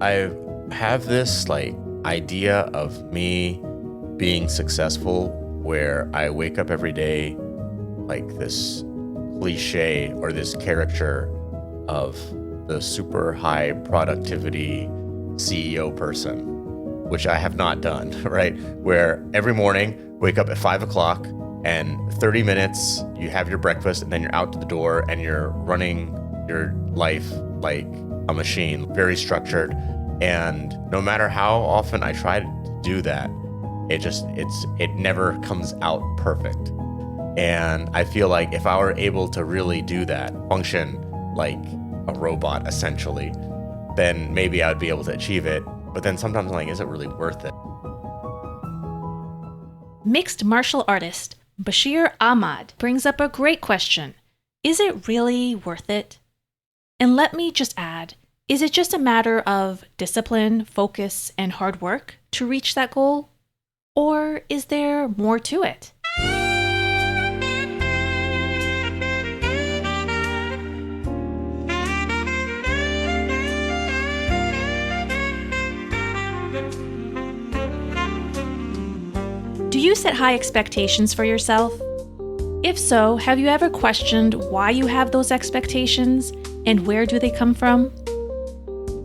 I have this like idea of me being successful where I wake up every day like this cliche or this caricature of the super high productivity CEO person, which I have not done, right? Where every morning, wake up at 5 o'clock and 30 minutes, you have your breakfast and then you're out to the door and you're running your life like a machine, very structured. And no matter how often I try to do that, it never comes out perfect. And I feel like if I were able to really do that, function like a robot essentially, then maybe I would be able to achieve it. But then sometimes I'm like, is it really worth it? Mixed martial artist Bashir Ahmad brings up a great question. Is it really worth it? And let me just add, is it just a matter of discipline, focus, and hard work to reach that goal? Or is there more to it? Do you set high expectations for yourself? If so, have you ever questioned why you have those expectations and where do they come from?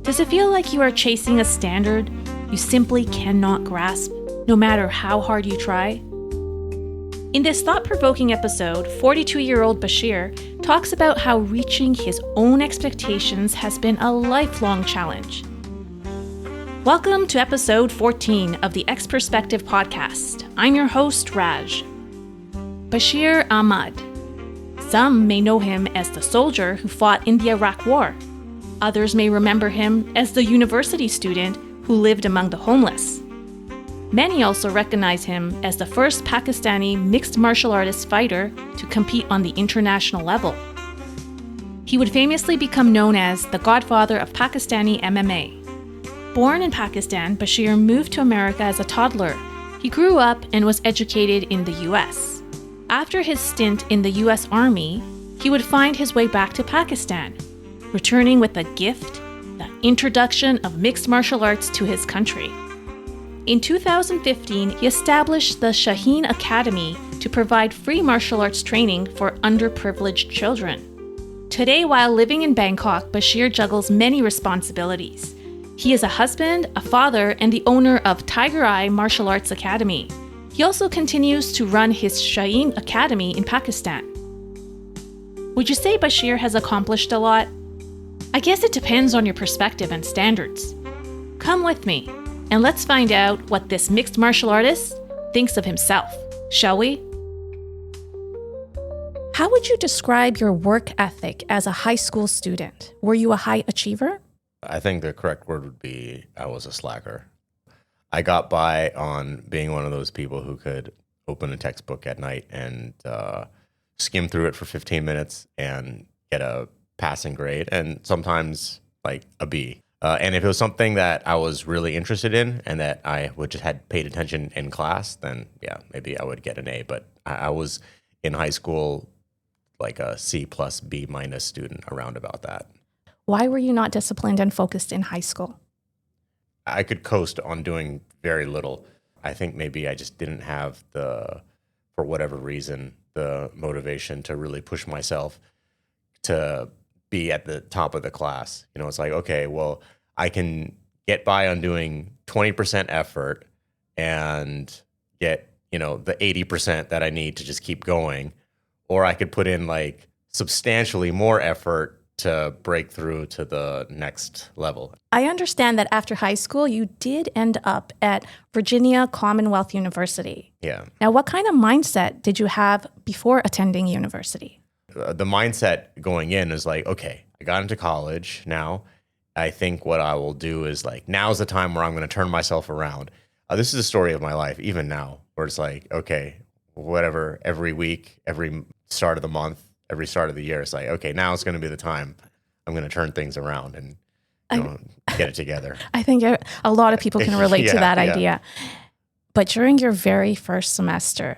Does it feel like you are chasing a standard you simply cannot grasp, no matter how hard you try? In this thought-provoking episode, 42-year-old Bashir talks about how reaching his own expectations has been a lifelong challenge. Welcome to episode 14 of the X Perspective podcast. I'm your host, Raj. Bashir Ahmad. Some may know him as the soldier who fought in the Iraq War. Others may remember him as the university student who lived among the homeless. Many also recognize him as the first Pakistani mixed martial artist fighter to compete on the international level. He would famously become known as the Godfather of Pakistani MMA. Born in Pakistan, Bashir moved to America as a toddler. He grew up and was educated in the US. After his stint in the US Army, he would find his way back to Pakistan, returning with a gift, the introduction of mixed martial arts to his country. In 2015, he established the Shaheen Academy to provide free martial arts training for underprivileged children. Today, while living in Bangkok, Bashir juggles many responsibilities. He is a husband, a father, and the owner of Tiger Eye Martial Arts Academy. He also continues to run his Shaheen Academy in Pakistan. Would you say Bashir has accomplished a lot? I guess it depends on your perspective and standards. Come with me, and let's find out what this mixed martial artist thinks of himself, shall we? How would you describe your work ethic as a high school student? Were you a high achiever? I think the correct word would be I was a slacker. I got by on being one of those people who could open a textbook at night and skim through it for 15 minutes and get a passing grade, and sometimes like a B. And if it was something that I was really interested in and that I would just had paid attention in class, then yeah, maybe I would get an A. But I was in high school like a C plus B minus student, around about that. Why were you not disciplined and focused in high school? I could coast on doing very little. I think maybe I just didn't have for whatever reason, the motivation to really push myself to be at the top of the class. You know, it's like, okay, well, I can get by on doing 20% effort and get, the 80% that I need to just keep going. Or I could put in like substantially more effort to break through to the next level. I understand that after high school, you did end up at Virginia Commonwealth University. Yeah. Now, what kind of mindset did you have before attending university? The mindset going in is like, okay, I got into college now. I think what I will do is like, now's the time where I'm going to turn myself around. This is the story of my life, even now, where it's like, okay, whatever, every week, every start of the month, every start of the year, it's like, okay, now it's going to be the time I'm going to turn things around and get it together. I think a lot of people can relate to that idea. But during your very first semester,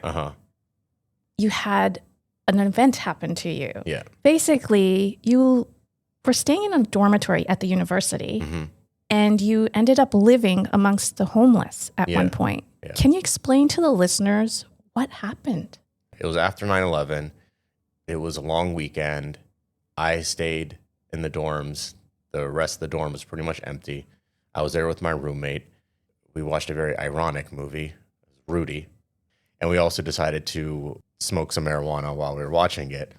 you had an event happen to you. Yeah. Basically, you were staying in a dormitory at the university, and you ended up living amongst the homeless at one point. Yeah. Can you explain to the listeners what happened? It was after 9/11. It was a long weekend. I stayed in the dorms. The rest of the dorm was pretty much empty. I was there with my roommate. We watched a very ironic movie, Rudy. And we also decided to smoke some marijuana while we were watching it.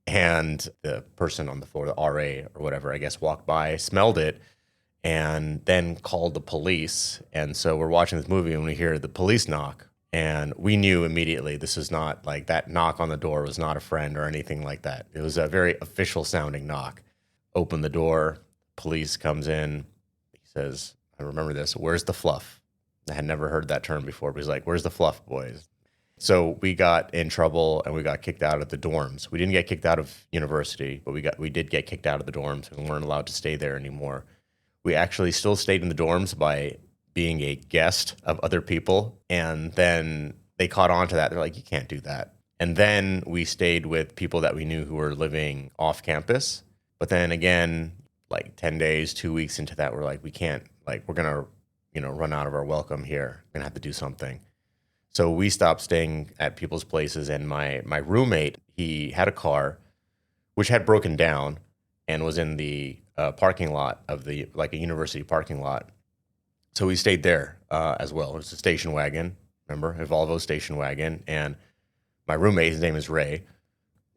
And the person on the floor, the RA or whatever, I guess, walked by, smelled it, and then called the police. And so we're watching this movie and we hear the police knock. And we knew immediately this is not like that knock on the door was not a friend or anything like that. It was a very official sounding knock. Open the door, police comes in. He says, I remember this, where's the fluff? I had never heard that term before, but he's like, where's the fluff, boys? So we got in trouble and we got kicked out of the dorms. We didn't get kicked out of university, but we did get kicked out of the dorms and weren't allowed to stay there anymore. We actually still stayed in the dorms by being a guest of other people. And then they caught on to that. They're like, you can't do that. And then we stayed with people that we knew who were living off campus. But then again, like 10 days, 2 weeks into that, we're like, we can't, like, we're going to, run out of our welcome here. We're going to have to do something. So we stopped staying at people's places. And my roommate, he had a car, which had broken down and was in the parking lot of a university parking lot. So we stayed there as well. It was a station wagon, remember, a Volvo station wagon. And my roommate, his name is Ray,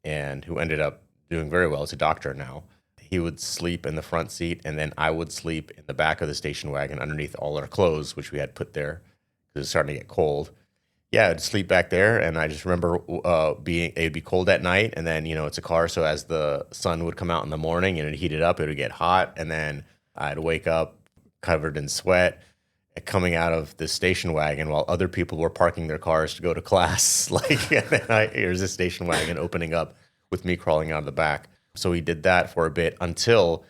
and who ended up doing very well. He's a doctor now. He would sleep in the front seat, and then I would sleep in the back of the station wagon underneath all our clothes, which we had put there because it was starting to get cold. Yeah, I'd sleep back there, and I just remember it'd be cold at night, and then, it's a car, so as the sun would come out in the morning and it'd heat it up, it would get hot, and then I'd wake up covered in sweat, coming out of the station wagon while other people were parking their cars to go to class. And then here's the station wagon opening up with me crawling out of the back. So we did that for a bit until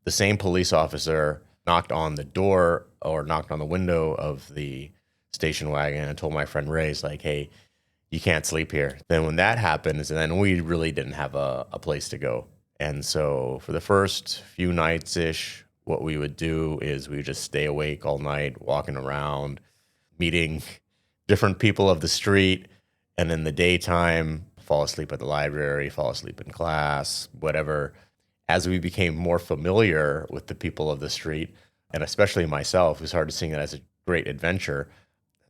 the same police officer knocked on the door or knocked on the window of the station wagon and told my friend Ray, like, hey, you can't sleep here. Then when that happens, and then we really didn't have a place to go. And so for the first few nights-ish, what we would do is we would just stay awake all night, walking around, meeting different people of the street, and in the daytime, fall asleep at the library, fall asleep in class, whatever. As we became more familiar with the people of the street, and especially myself, who started seeing it as a great adventure,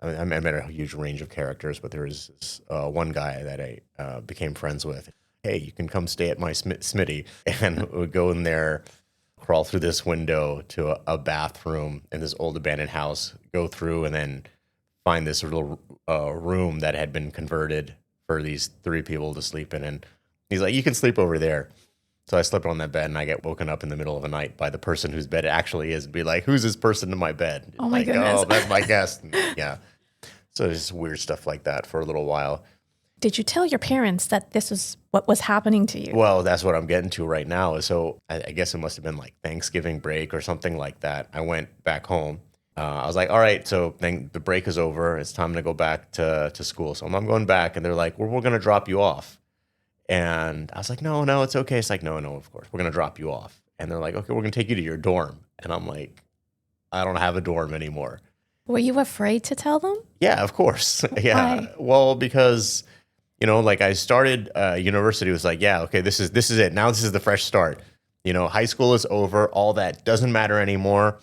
I met a huge range of characters, but there was this one guy that I became friends with. Hey, you can come stay at my Smitty, and would go in there, crawl through this window to a bathroom in this old abandoned house, go through and then find this little room that had been converted for these 3 people to sleep in. And he's like, you can sleep over there. So I slept on that bed and I get woken up in the middle of the night by the person whose bed it actually is and be like, who's this person in my bed? Oh my goodness. Oh, that's my guest. Yeah. So there's weird stuff like that for a little while. Did you tell your parents that this was what was happening to you? Well, that's what I'm getting to right now. So I guess it must have been like Thanksgiving break or something like that. I went back home. I was like, all right, so then the break is over. It's time to go back to school. So I'm going back. And they're like, well, we're going to drop you off. And I was like, no, it's okay. It's like, no, of course. We're going to drop you off. And they're like, okay, we're going to take you to your dorm. And I'm like, I don't have a dorm anymore. Were you afraid to tell them? Yeah, of course. Yeah. Why? Well, because... like I started university, was like, yeah, okay, this is it. Now this is the fresh start. High school is over. All that doesn't matter anymore.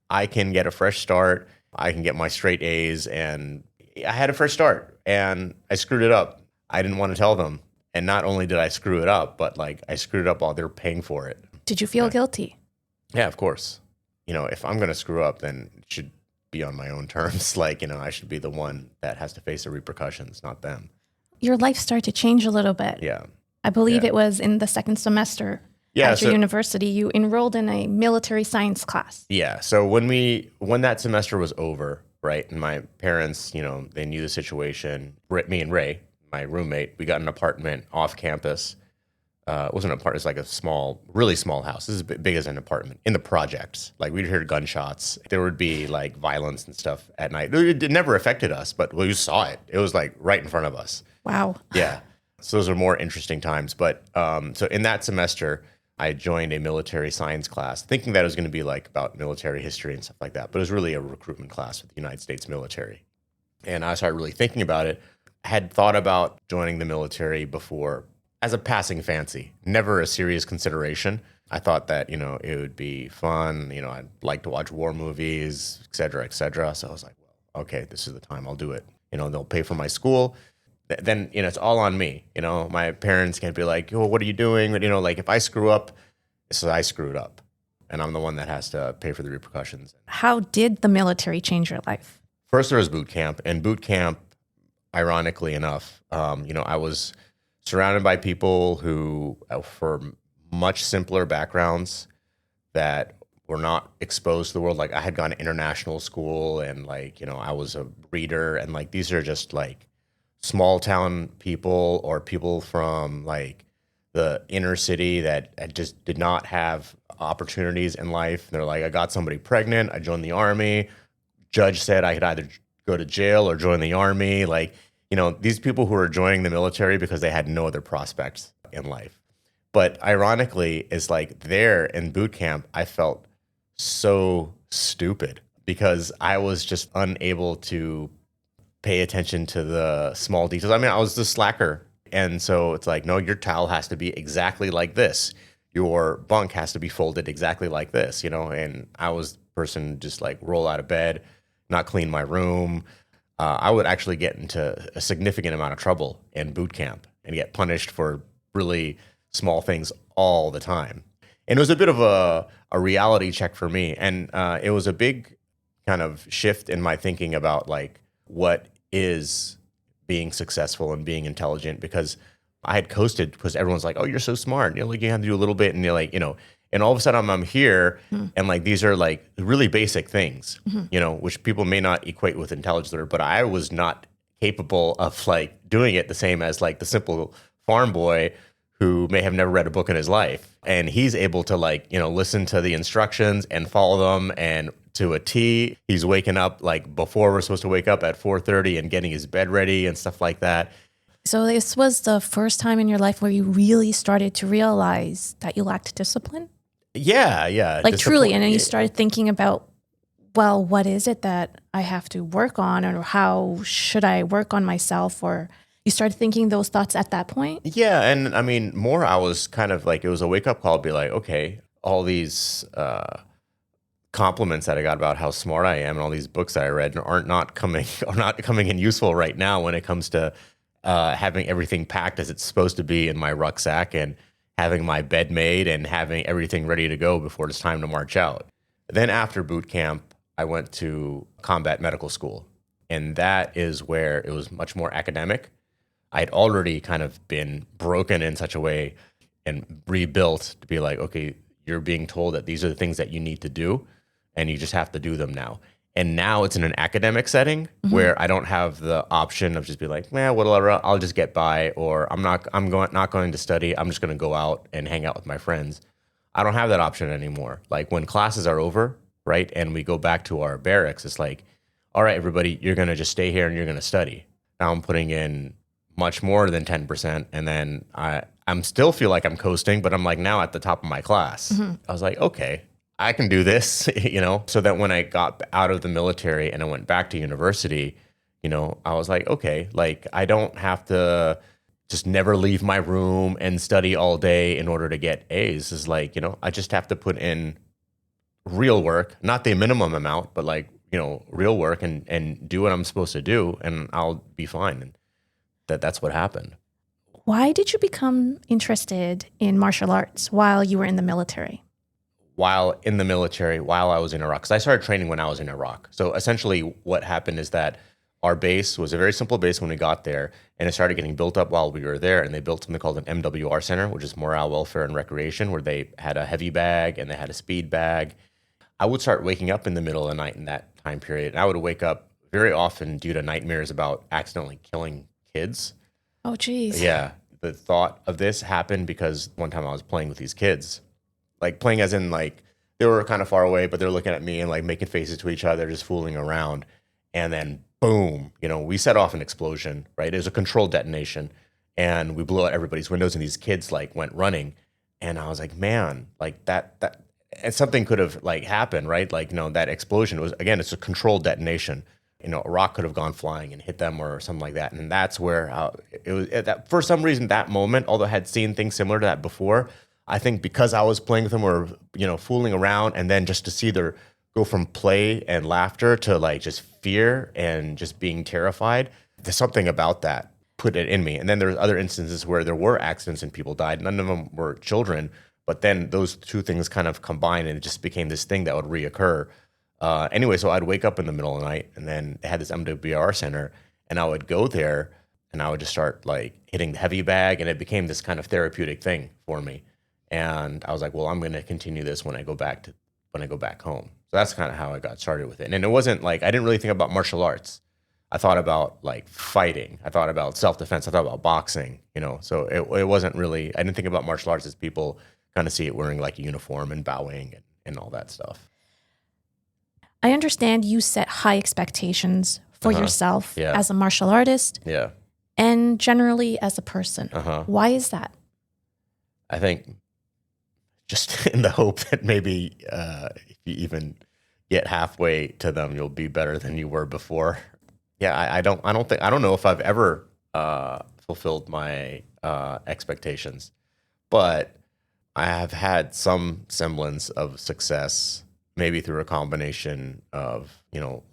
I can get a fresh start. I can get my straight A's. And I had a fresh start and I screwed it up. I didn't want to tell them. And not only did I screw it up, but I screwed it up while they're paying for it. Did you feel guilty? Yeah, of course. If I'm going to screw up, then it should be on my own terms. I should be the one that has to face the repercussions, not them. Your life started to change a little bit. Yeah. I believe it was in the second semester at your university. You enrolled in a military science class. Yeah. So when that semester was over, right, and my parents, they knew the situation. Me and Ray, my roommate, we got an apartment off campus. It wasn't an apartment. It was like a really small house. This is big as an apartment in the projects. We'd hear gunshots. There would be violence and stuff at night. It never affected us, but we saw it. It was right in front of us. Wow. Yeah. So those are more interesting times. But so in that semester, I joined a military science class thinking that it was going to be like about military history and stuff like that. But it was really a recruitment class with the United States military. And I started really thinking about it. I had thought about joining the military before as a passing fancy, never a serious consideration. I thought that, it would be fun. I'd like to watch war movies, et cetera, et cetera. So I was like, well, okay, this is the time I'll do it. They'll pay for my school. Then, it's all on me. My parents can't be like, oh, what are you doing? But, like if I screw up, so I screwed up. And I'm the one that has to pay for the repercussions. How did the military change your life? First, there was boot camp. And boot camp, ironically enough, I was surrounded by people who, for much simpler backgrounds, that were not exposed to the world. Like I had gone to international school and I was a reader, and these are just small town people or people from the inner city that just did not have opportunities in life. They're like, I got somebody pregnant, I joined the army. Judge said I could either go to jail or join the army. These people who are joining the military because they had no other prospects in life. But ironically, is there in boot camp, I felt so stupid because I was just unable to pay attention to the small details. I mean, I was the slacker. And so it's no, your towel has to be exactly like this. Your bunk has to be folded exactly like this, and I was the person just roll out of bed, not clean my room. I would actually get into a significant amount of trouble in boot camp and get punished for really small things all the time. And it was a bit of a reality check for me. And it was a big kind of shift in my thinking about what is being successful and being intelligent, because I had coasted because everyone's like, oh, you're so smart. You have to do a little bit. And you're and all of a sudden I'm here and these are really basic things, which people may not equate with intelligence, but I was not capable of doing it the same as the simple farm boy who may have never read a book in his life. And he's able to listen to the instructions and follow them and to a T. He's waking up before we're supposed to wake up at 4:30 and getting his bed ready and stuff like that. So this was the first time in your life where you really started to realize that you lacked discipline? Yeah. Truly. And then you started thinking about, well, what is it that I have to work on, or how should I work on myself? Or you started thinking those thoughts at that point? Yeah. And I mean, more I was kind of it was a wake up call to be okay, all these compliments that I got about how smart I am and all these books that I read are not coming in useful right now when it comes to having everything packed as it's supposed to be in my rucksack and having my bed made and having everything ready to go before it's time to march out. Then after boot camp, I went to combat medical school. And that is where it was much more academic. I had already kind of been broken in such a way and rebuilt to be okay, you're being told that these are the things that you need to do and you just have to do them now. And now it's in an academic setting where I don't have the option of just be whatever, I'll just get by, or not going to study. I'm just going to go out and hang out with my friends. I don't have that option anymore. When classes are over, right, and we go back to our barracks, it's all right, everybody, you're going to just stay here and you're going to study. Now I'm putting in much more than 10%, and then I'm still feel like I'm coasting, but I'm now at the top of my class. I was okay, I can do this, so that when I got out of the military and I went back to university, I was okay, I don't have to just never leave my room and study all day in order to get A's. It's I just have to put in real work, not the minimum amount, but real work and do what I'm supposed to do, and I'll be fine. And that's what happened. Why did you become interested in martial arts while you were in the military? While in the military, while I was in Iraq. Because I started training when I was in Iraq. So essentially what happened is that our base was a very simple base when we got there, and it started getting built up while we were there, and they built something called an MWR Center, which is Morale, Welfare, and Recreation, where they had a heavy bag and they had a speed bag. I would start waking up in the middle of the night in that time period, and I would wake up very often due to nightmares about accidentally killing kids. Oh, geez. Yeah. The thought of this happened because one time I was playing with these kids. Playing as in they were kind of far away, but they're looking at me and making faces to each other, just fooling around. And then boom, we set off an explosion, right? It was a controlled detonation, and we blew out everybody's windows, and these kids went running. And I was like, man, like that and something could have like happened, right? Like, that explosion was, again, it's a controlled detonation. A rock could have gone flying and hit them or something like that. And that's where it was that for some reason, that moment, although I had seen things similar to that before, I think because I was playing with them or, fooling around, and then just to see their go from play and laughter to like just fear and just being terrified, there's something about that put it in me. And then there's other instances where there were accidents and people died. None of them were children, but then those two things kind of combined and it just became this thing that would reoccur. Anyway, so I'd wake up in the middle of the night, and then they had this MWR center, and I would go there and I would just start like hitting the heavy bag, and it became this kind of therapeutic thing for me. And I was like, well, I'm going to continue this when I go back home. So that's kind of how I got started with it. And it wasn't like, I didn't really think about martial arts. I thought about like fighting. I thought about self-defense. I thought about boxing, so it wasn't really, I didn't think about martial arts as people kind of see it wearing like a uniform and bowing and all that stuff. I understand you set high expectations for yourself as a martial artist and generally as a person. Why is that? I think just in the hope that maybe if you even get halfway to them, you'll be better than you were before. Yeah, I don't know if I've ever fulfilled my expectations, but I have had some semblance of success, maybe through a combination of,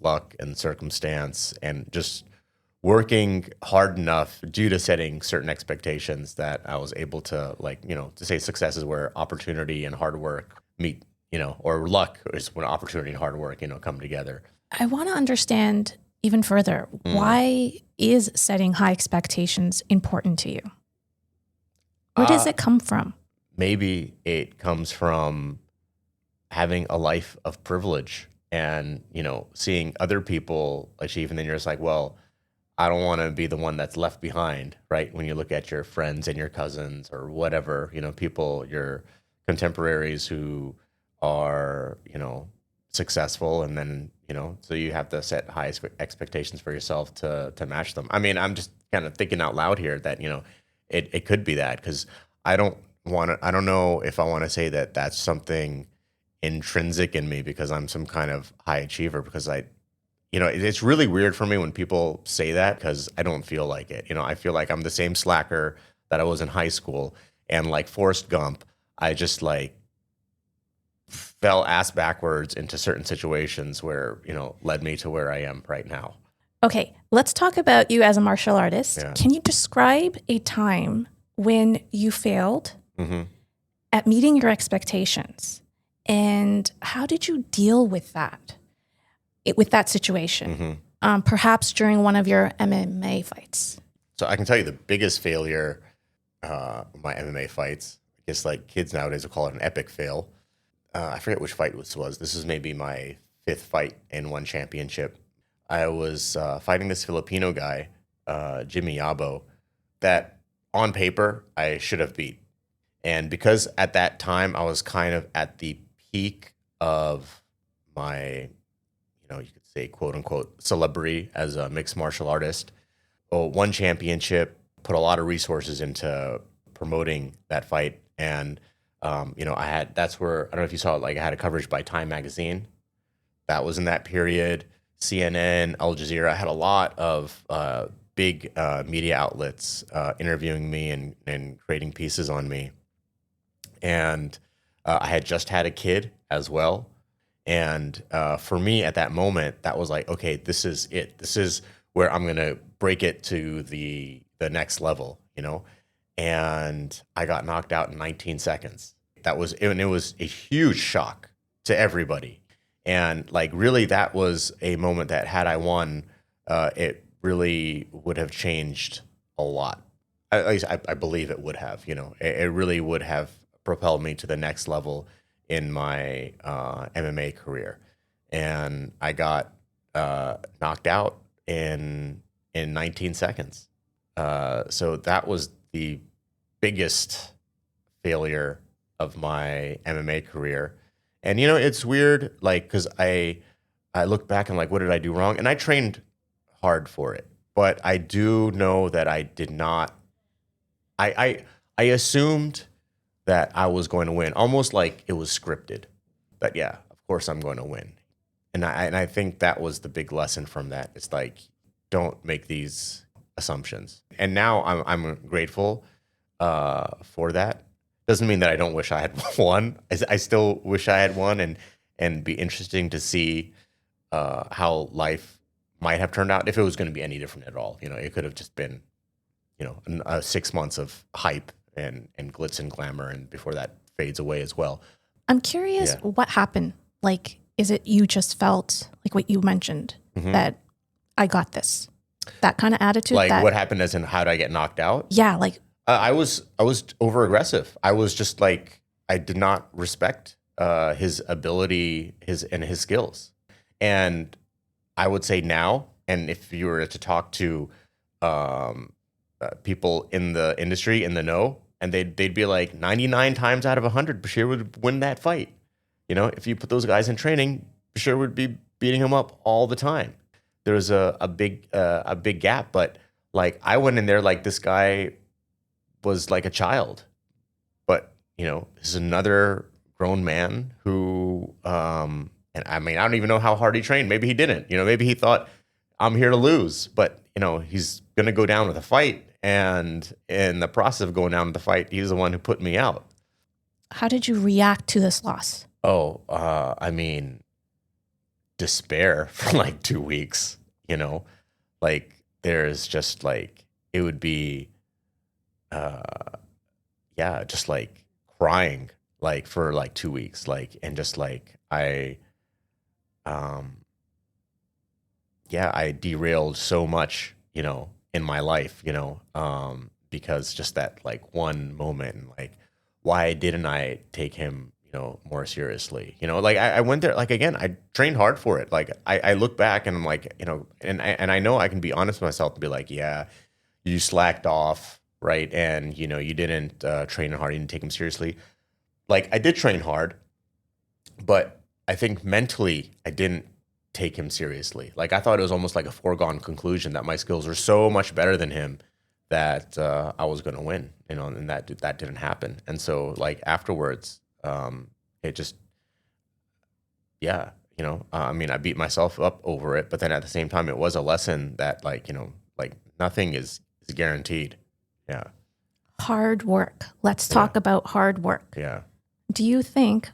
luck and circumstance and just working hard enough due to setting certain expectations that I was able to to say success is where opportunity and hard work meet, or luck is when opportunity and hard work, come together. I want to understand even further, why is setting high expectations important to you? Where does it come from? Maybe it comes from having a life of privilege and, seeing other people achieve. And then you're just like, well, I don't want to be the one that's left behind, right? When you look at your friends and your cousins or whatever, people, your contemporaries who are, successful. And then, so you have to set high expectations for yourself to match them. I mean, I'm just kind of thinking out loud here that, it could be that, because I don't know if I want to say that that's something intrinsic in me because I'm some kind of high achiever, because it's really weird for me when people say that, because I don't feel like it. I feel like I'm the same slacker that I was in high school, and like Forrest Gump, I just like fell ass backwards into certain situations where, led me to where I am right now. Okay, let's talk about you as a martial artist. Yeah. Can you describe a time when you failed at meeting your expectations? And how did you deal with that? With that situation, perhaps during one of your MMA fights? So I can tell you the biggest failure, my MMA fights, I guess like kids nowadays will call it an epic fail. I forget which fight this was. This is maybe my 5th fight in one championship. I was fighting this Filipino guy, Jimmy Yabo, that on paper I should have beat. And because at that time I was kind of at the peak of my, you could say, quote unquote, celebrity as a mixed martial artist. Won championship, put a lot of resources into promoting that fight. And, that's where, I don't know if you saw it, like I had a coverage by Time Magazine. That was in that period. CNN, Al Jazeera. I had a lot of big media outlets interviewing me and creating pieces on me. And I had just had a kid as well. And for me at that moment, that was like, okay, this is it. This is where I'm going to break it to the next level, And I got knocked out in 19 seconds. It was a huge shock to everybody. And like, really, that was a moment that had I won, it really would have changed a lot. At least I believe it would have, it really would have propelled me to the next level in my MMA career. And I got knocked out in 19 seconds. So that was the biggest failure of my MMA career. And, it's weird, like, because I look back and like, what did I do wrong? And I trained hard for it. But I do know that I did not, I assumed that I was going to win, almost like it was scripted. That, yeah, of course I'm going to win. And I think that was the big lesson from that. It's like, don't make these assumptions. And now I'm grateful for that. Doesn't mean that I don't wish I had won. I still wish I had won, and be interesting to see how life might have turned out if it was going to be any different at all. It could have just been, 6 months of hype and glitz and glamour, and before that fades away as well. I'm curious what happened. Like, is it you just felt like what you mentioned, that I got this, that kind of attitude? Like, what happened as in how did I get knocked out? Yeah, like I was over aggressive. I was just like, I did not respect his ability, his skills. And I would say now, and if you were to talk to people in the industry, in the know, and they'd be like 99 times out of 100, Bashir would win that fight. If you put those guys in training, Bashir would be beating him up all the time. There was a big gap, but like I went in there like this guy was like a child, but this is another grown man who, and I mean, I don't even know how hard he trained. Maybe he didn't. Maybe he thought I'm here to lose, but he's gonna go down with a fight. And in the process of going down with the fight, he's the one who put me out. How did you react to this loss? Oh, I mean, despair for like 2 weeks. Like there's just like it would be, just like crying like for like 2 weeks, like and just like I derailed so much, in my life, because just that like one moment, and like, why didn't I take him, more seriously? Like I went there, like, again, I trained hard for it. Like I look back and I'm like, and I know I can be honest with myself and be like, yeah, you slacked off, right? And, you didn't train hard, you didn't take him seriously. Like I did train hard, but I think mentally I didn't take him seriously. Like I thought it was almost like a foregone conclusion that my skills were so much better than him that I was going to win, and that didn't happen. And so like afterwards, it just, I mean, I beat myself up over it, but then at the same time, it was a lesson that like, like nothing is guaranteed. Yeah. Hard work. Let's talk about hard work. Yeah. Do you think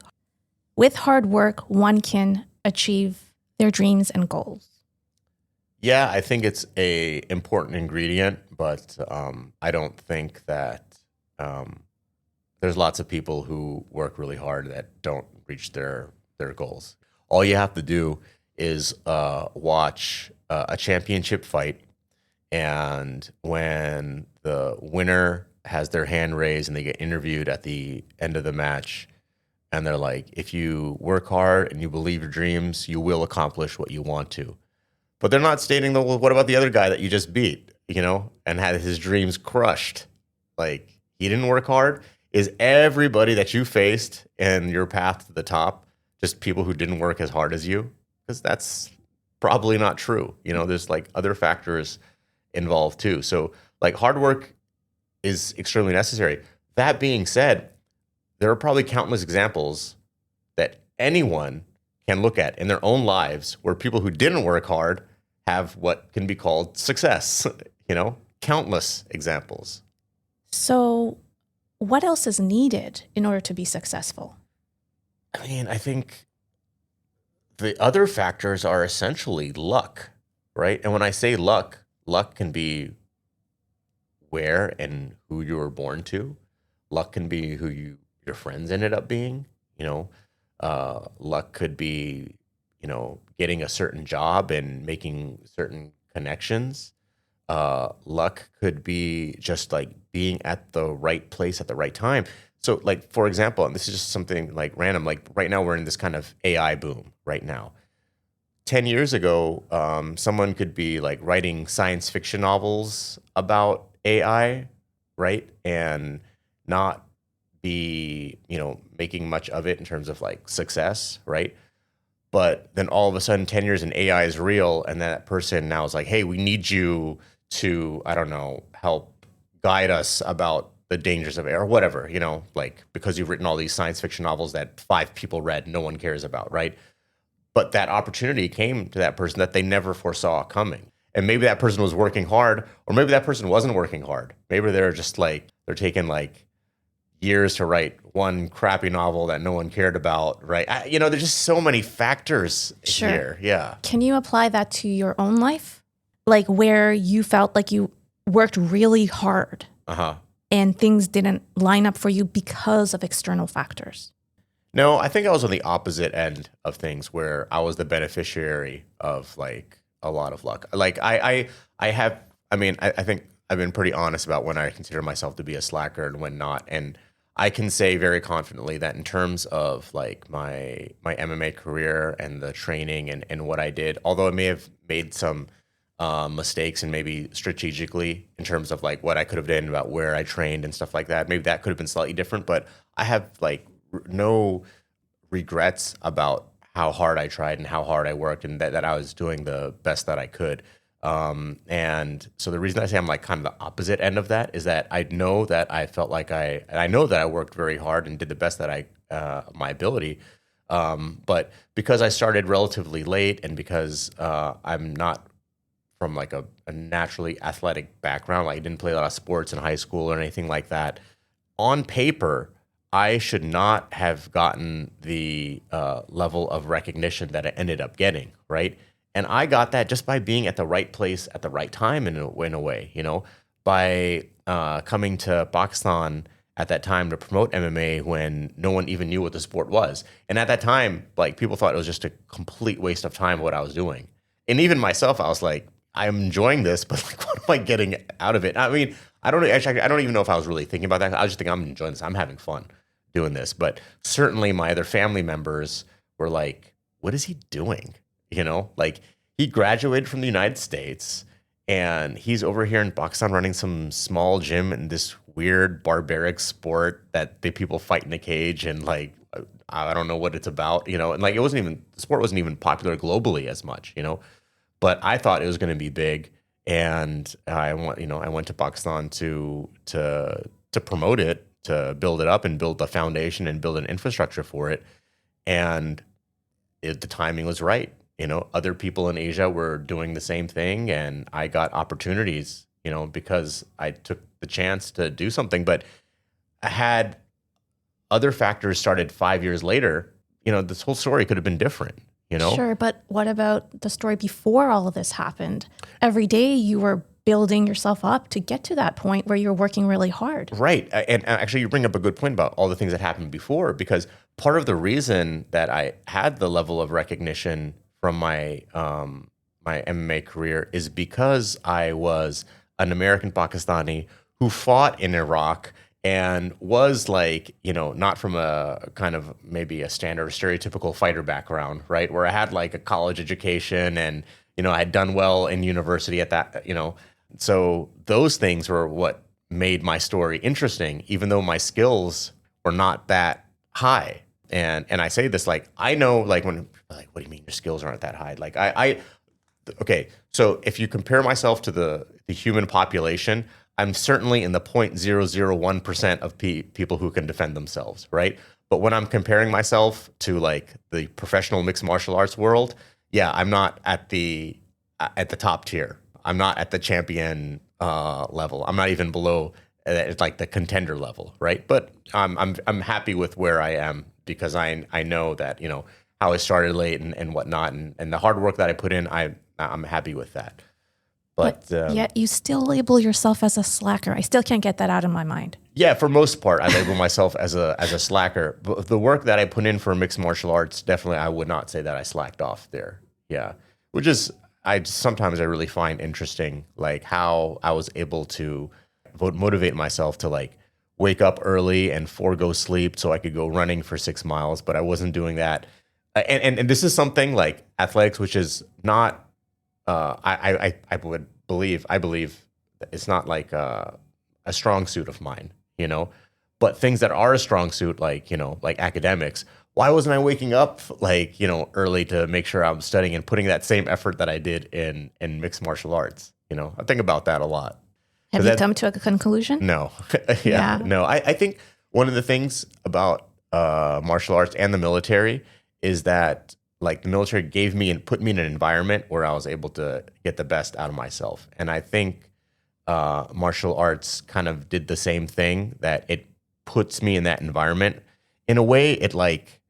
with hard work, one can achieve their dreams and goals? Yeah, I think it's a important ingredient, but I don't think that there's lots of people who work really hard that don't reach their goals. All you have to do is watch a championship fight, and when the winner has their hand raised and they get interviewed at the end of the match, and they're like, if you work hard and you believe your dreams, you will accomplish what you want to. But they're not stating, well, what about the other guy that you just beat, and had his dreams crushed? Like, he didn't work hard. Is everybody that you faced in your path to the top just people who didn't work as hard as you? Because that's probably not true. There's like other factors involved too. So like hard work is extremely necessary. That being said, there are probably countless examples that anyone can look at in their own lives where people who didn't work hard have what can be called success, countless examples. So what else is needed in order to be successful? I mean, I think the other factors are essentially luck, right? And when I say luck can be where and who you were born to. Luck can be who your friends ended up being, luck could be, getting a certain job and making certain connections. Luck could be just like being at the right place at the right time. So like, for example, and this is just something like random, like right now we're in this kind of AI boom right now. 10 years ago, someone could be like writing science fiction novels about AI, right? And not be, making much of it in terms of like success, right? But then all of a sudden 10 years and AI is real, and that person now is like, hey, we need you to, I don't know, help guide us about the dangers of it or whatever, like because you've written all these science fiction novels that 5 people read, no one cares about, right? But that opportunity came to that person that they never foresaw coming. And maybe that person was working hard, or maybe that person wasn't working hard. Maybe they're just like, they're taking like years to write one crappy novel that no one cared about, right? There's just so many factors here. Yeah. Can you apply that to your own life? Like where you felt like you worked really hard and things didn't line up for you because of external factors? No, I think I was on the opposite end of things where I was the beneficiary of like a lot of luck. Like I think I've been pretty honest about when I consider myself to be a slacker and when not. And I can say very confidently that in terms of like my MMA career and the training and what I did, although I may have made some mistakes and maybe strategically in terms of like what I could have done about where I trained and stuff like that, maybe that could have been slightly different, but I have like no regrets about how hard I tried and how hard I worked and that I was doing the best that I could. And so the reason I say I'm like kind of the opposite end of that is that I know that I felt like I know that I worked very hard and did the best that my ability. But because I started relatively late and because I'm not from like a naturally athletic background, like I didn't play a lot of sports in high school or anything like that, on paper, I should not have gotten the level of recognition that I ended up getting, right? And I got that just by being at the right place at the right time in a way, by coming to Pakistan at that time to promote MMA when no one even knew what the sport was. And at that time, like people thought it was just a complete waste of time what I was doing. And even myself, I was like, I'm enjoying this, but like, what am I getting out of it? I mean, I don't even know if I was really thinking about that. I was just thinking, I'm enjoying this. I'm having fun doing this. But certainly my other family members were like, what is he doing? Like he graduated from the United States and he's over here in Pakistan running some small gym in this weird barbaric sport that the people fight in a cage and like, I don't know what it's about, and like the sport wasn't even popular globally as much, but I thought it was going to be big. And I went to Pakistan to promote it, to build it up and build the foundation and build an infrastructure for it. And the timing was right. Other people in Asia were doing the same thing and I got opportunities, because I took the chance to do something. But I had other factors started 5 years later, this whole story could have been different, Sure, but what about the story before all of this happened? Every day you were building yourself up to get to that point where you're working really hard. Right. And actually you bring up a good point about all the things that happened before, because part of the reason that I had the level of recognition from my MMA career is because I was an American Pakistani who fought in Iraq and was like, not from a kind of maybe a standard stereotypical fighter background, right? Where I had like a college education and, I had done well in university at that, So those things were what made my story interesting, even though my skills were not that high. And I say this, like, I know, like, when, like, what do you mean your skills aren't that high? Like, okay, so if you compare myself to the human population, I'm certainly in the 0.001% of people who can defend themselves, right? But when I'm comparing myself to, like, the professional mixed martial arts world, yeah, I'm not at the top tier. I'm not at the champion level. I'm not even below like the contender level, right? But I'm happy with where I am because I know that how I started late and whatnot, and the hard work that I put in. I'm happy with that. But yet you still label yourself as a slacker. I still can't get that out of my mind. Yeah, for most part, I label myself as a slacker. But the work that I put in for mixed martial arts, definitely, I would not say that I slacked off there. Yeah, which is sometimes I really find interesting, like how I was able to motivate myself to like wake up early and forego sleep so I could go running for 6 miles, but I wasn't doing that. And this is something like athletics, which is not. I believe it's not like a strong suit of mine, but things that are a strong suit, like, like academics, why wasn't I waking up like, early to make sure I'm studying and putting that same effort that I did in mixed martial arts? I think about that a lot. Have you come to a conclusion? No. Yeah. No. I think one of the things about martial arts and the military is that like the military gave me and put me in an environment where I was able to get the best out of myself. And I think martial arts kind of did the same thing, that it puts me in that environment. In a way, it like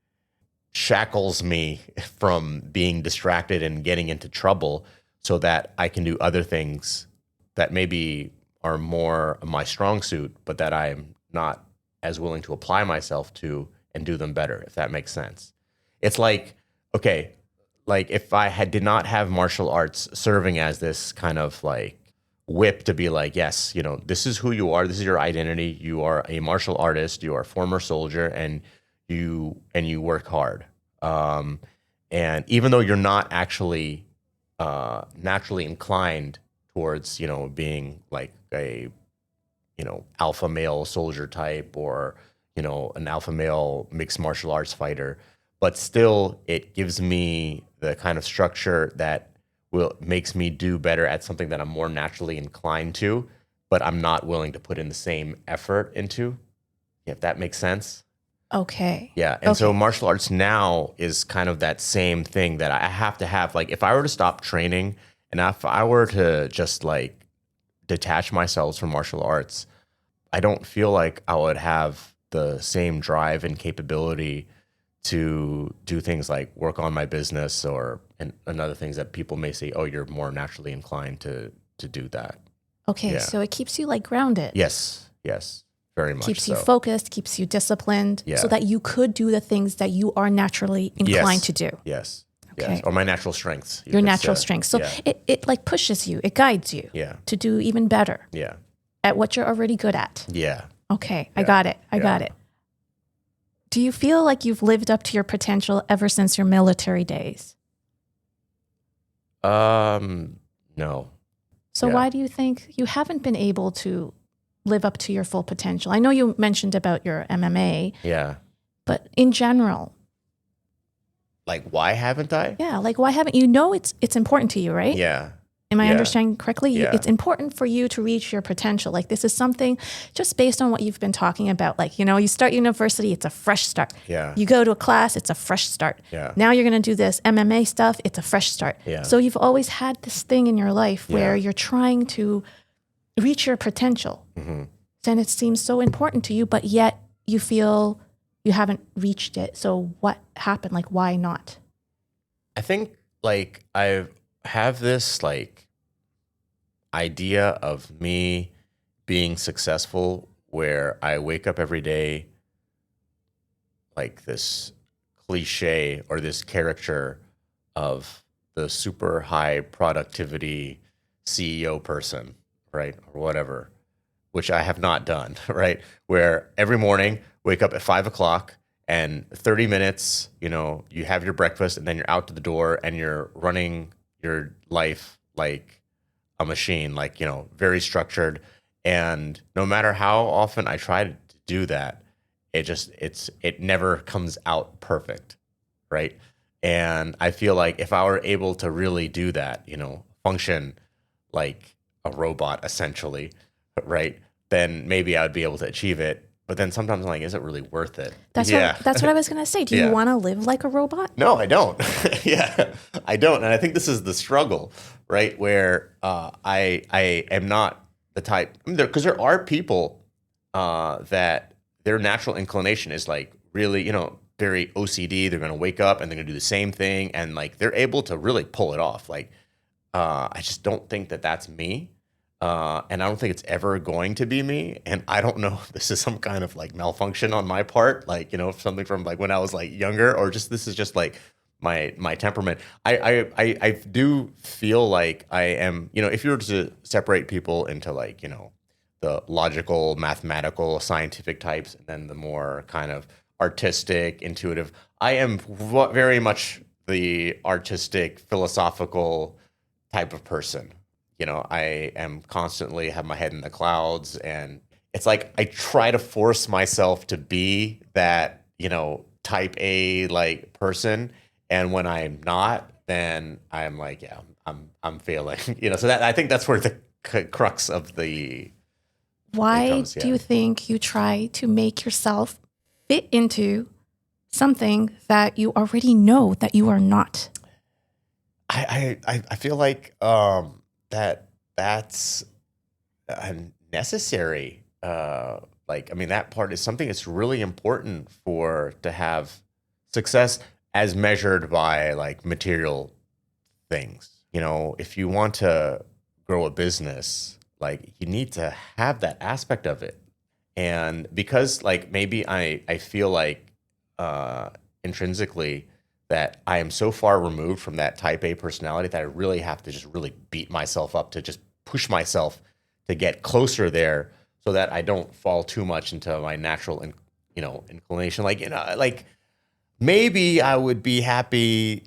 shackles me from being distracted and getting into trouble so that I can do other things that maybe are more my strong suit, but that I'm not as willing to apply myself to and do them better, if that makes sense. It's like, okay, like if I did not have martial arts serving as this kind of like whip to be like, yes, you know, this is who you are, this is your identity, you are a martial artist, you are a former soldier, and you work hard. And even though you're not actually naturally inclined towards, you know, being like a, you know, alpha male soldier type, or, you know, an alpha male mixed martial arts fighter, but still it gives me the kind of structure that makes me do better at something that I'm more naturally inclined to, but I'm not willing to put in the same effort into, if that makes sense. Okay. Yeah. And so martial arts now is kind of that same thing that I have to have. Like if I were to stop training and if I were to just like detach myself from martial arts, I don't feel like I would have the same drive and capability to do things like work on my business and other things that people may say, oh, you're more naturally inclined to do that. Okay. Yeah. So it keeps you like grounded. Yes. Yes. Very much Keeps so. you focused, keeps you disciplined, Yeah. so that you could do the things that you are naturally inclined to do. Yes. Okay. Yes. Or my natural strengths. Your natural strengths. So yeah. it like pushes you, it guides you Yeah. to do even better Yeah. at what you're already good at. Yeah. Okay, I got it. I got it. Do you feel like you've lived up to your potential ever since your military days? No. So why do you think you haven't been able to live up to your full potential? I know you mentioned about your MMA. Yeah. But in general. Like, why haven't I? Yeah, like why haven't you? Know it's important to you, right? Yeah. Am I understanding correctly? Yeah. It's important for you to reach your potential. Like this is something just based on what you've been talking about. Like, you know, you start university, it's a fresh start. Yeah. You go to a class, it's a fresh start. Yeah. Now you're going to do this MMA stuff, it's a fresh start. Yeah. So you've always had this thing in your life where you're trying to reach your potential. Mm-hmm. And it seems so important to you, but yet you feel you haven't reached it. So what happened? Like, why not? I think like I have this like idea of me being successful where I wake up every day like this cliche or this caricature of the super high productivity CEO person, right? Or whatever, which I have not done, right? Where every morning, wake up at 5 o'clock and 30 minutes, you know, you have your breakfast and then you're out to the door and you're running your life like a machine, like, you know, very structured. And no matter how often I try to do that, it never comes out perfect, right? And I feel like if I were able to really do that, you know, function like a robot essentially, right, then maybe I would be able to achieve it. But then sometimes I'm like, is it really worth it? That's what I was going to say. Do you want to live like a robot? No, I don't. I don't. And I think this is the struggle, right? Where I am not the type, because there are people that their natural inclination is like really, you know, very OCD. They're going to wake up and they're going to do the same thing. And like, they're able to really pull it off. Like, I just don't think that that's me. And I don't think it's ever going to be me. And I don't know if this is some kind of like malfunction on my part, like, you know, something from like when I was like younger, or just this is just like my temperament. I do feel like I am, you know, if you were to separate people into like, you know, the logical, mathematical, scientific types, and then the more kind of artistic, intuitive, I am very much the artistic, philosophical type of person. You know, I am constantly have my head in the clouds, and it's like I try to force myself to be that, you know, type A like person, and when I'm not, then I'm like, yeah, I'm failing. You know, so that I think that's where the crux of the Why do you think you try to make yourself fit into something that you already know that you are not? I feel like that's necessary. That part is something that's really important to have success as measured by like material things. If you want to grow a business, like you need to have that aspect of it. And because like maybe I feel like intrinsically that I am so far removed from that type A personality that I really have to just really beat myself up to just push myself to get closer there so that I don't fall too much into my natural, inclination. Like maybe I would be happy,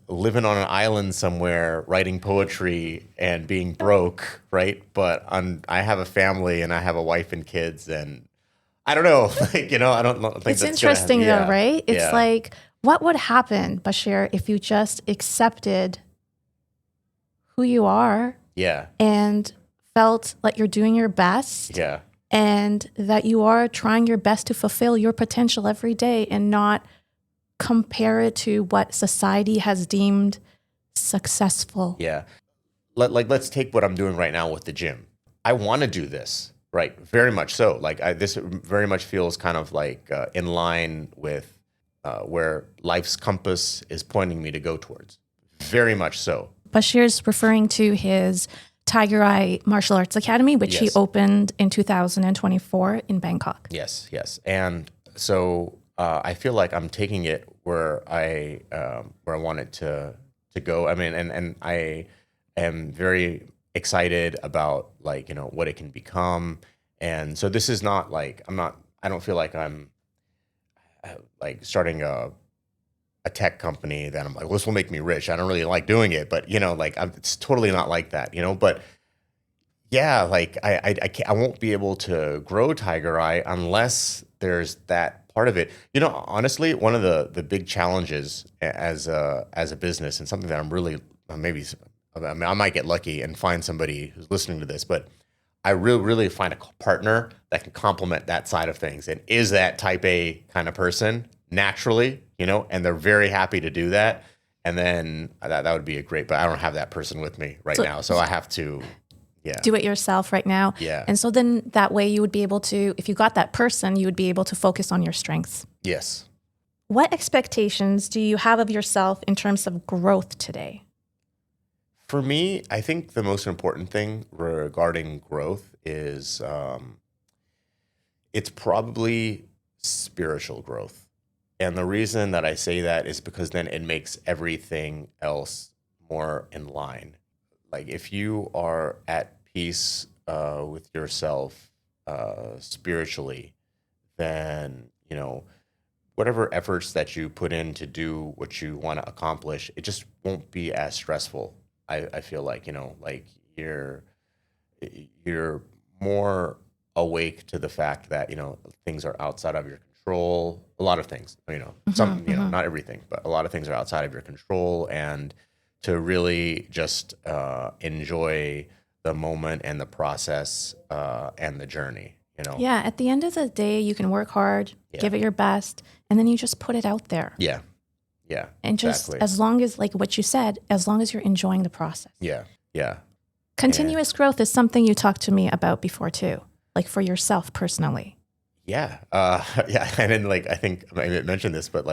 living on an island somewhere, writing poetry and being broke, right? But I have a family and I have a wife and kids, and I don't know, I don't think it's that's interesting though, right? It's yeah. like, what would happen, Bashir, if you just accepted who you are? Yeah. And felt like you're doing your best. Yeah. And that you are trying your best to fulfill your potential every day and not compare it to what society has deemed successful. Yeah. Let's take what I'm doing right now with the gym. I want to do this, right? Very much so. This very much feels kind of like in line with where life's compass is pointing me to go towards. Very much so. Bashir's referring to his Tiger Eye Martial Arts Academy, which he opened in 2024 in Bangkok. Yes. And so I feel like I'm taking it where I want it to go. I mean, and I am very excited about what it can become. And so this is not like I don't feel like I'm like starting a tech company that I'm like, well, this will make me rich. I don't really like doing it, but it's totally not like that, But yeah, like I won't be able to grow Tiger Eye unless there's that part of it. Honestly, one of the big challenges as a business, and something that I'm really I might get lucky and find somebody who's listening to this, but I really find a partner that can complement that side of things and is that type A kind of person naturally, and they're very happy to do that. And then that would be a great, but I don't have that person with me right now. So I have to, do it yourself right now. Yeah. And so then that way you would be able to, if you got that person, you would be able to focus on your strengths. Yes. What expectations do you have of yourself in terms of growth today? For me, I think the most important thing regarding growth is it's probably spiritual growth. And the reason that I say that is because then it makes everything else more in line. Like if you are at peace with yourself spiritually, then, whatever efforts that you put in to do what you want to accomplish, it just won't be as stressful. I feel like, like you're more awake to the fact that, things are outside of your control. A lot of things, not everything, but a lot of things are outside of your control, and to really just enjoy the moment and the process and the journey, Yeah, at the end of the day, you can work hard, give it your best, and then you just put it out there. Yeah. And just as long as, like what you said, as long as you're enjoying the process. Yeah. Continuous growth is something you talked to me about before too, like for yourself personally. Yeah. And then I think I mentioned this, but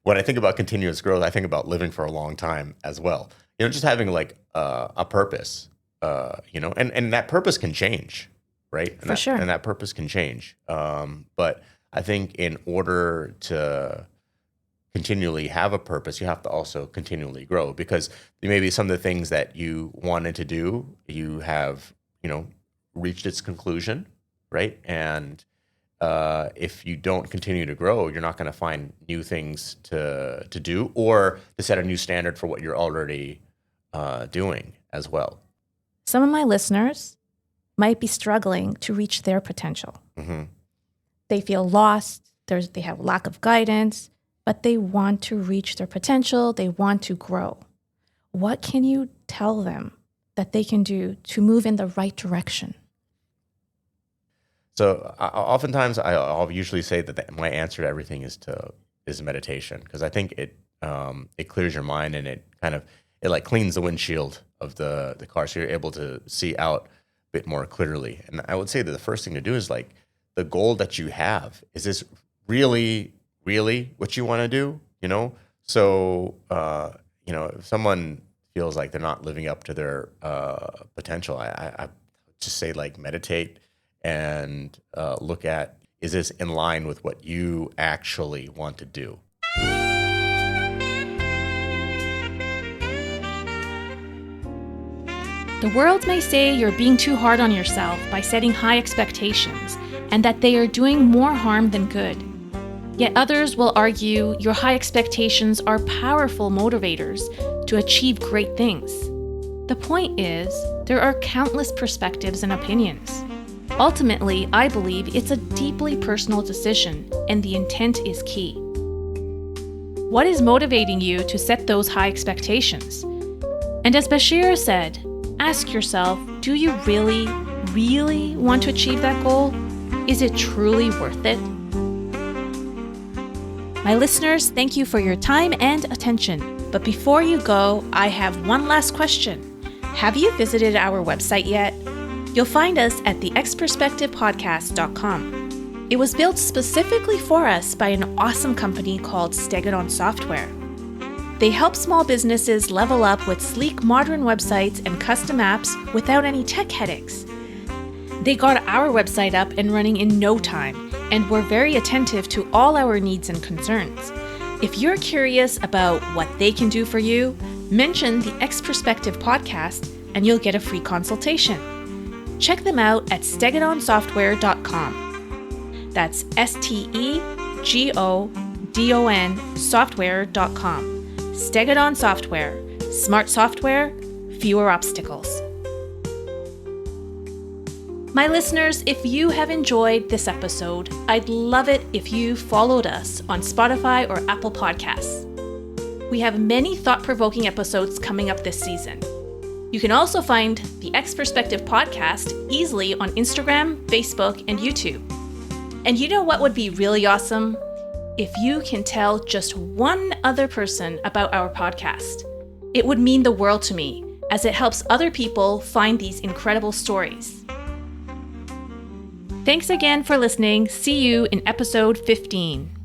when I think about continuous growth, I think about living for a long time as well. Just having a purpose, and that purpose can change, right? For sure. And that purpose can change. But I think in order to continually have a purpose, you have to also continually grow, because maybe some of the things that you wanted to do, you have, reached its conclusion, right? And if you don't continue to grow, you're not going to find new things to do or to set a new standard for what you're already doing as well. Some of my listeners might be struggling to reach their potential. Mm-hmm. They feel lost. They have lack of guidance, but they want to reach their potential. They want to grow. What can you tell them that they can do to move in the right direction? So oftentimes I'll usually say that my answer to everything is meditation, because I think it clears your mind, and it like cleans the windshield of the car, so you're able to see out a bit more clearly. And I would say that the first thing to do is like the goal that you have. Is this really, really what you want to do? So if someone feels like they're not living up to their potential, I just say like meditate and look at, is this in line with what you actually want to do? The world may say you're being too hard on yourself by setting high expectations, and that they are doing more harm than good. Yet others will argue your high expectations are powerful motivators to achieve great things. The point is, there are countless perspectives and opinions. Ultimately, I believe it's a deeply personal decision, and the intent is key. What is motivating you to set those high expectations? And as Bashir said, ask yourself, do you really, really want to achieve that goal? Is it truly worth it? My listeners, thank you for your time and attention. But before you go, I have one last question. Have you visited our website yet? You'll find us at theexperspectivepodcast.com. It was built specifically for us by an awesome company called Stegadon Software. They help small businesses level up with sleek, modern websites and custom apps without any tech headaches. They got our website up and running in no time, and were very attentive to all our needs and concerns. If you're curious about what they can do for you, mention the Experspective podcast and you'll get a free consultation. Check them out at stegadonsoftware.com. That's STEGODON software.com. Stegadon Software. Smart software, fewer obstacles. My listeners, if you have enjoyed this episode, I'd love it if you followed us on Spotify or Apple Podcasts. We have many thought-provoking episodes coming up this season. You can also find the Experspective podcast easily on Instagram, Facebook, and YouTube. And you know what would be really awesome? If you can tell just one other person about our podcast. It would mean the world to me, as it helps other people find these incredible stories. Thanks again for listening. See you in episode 15.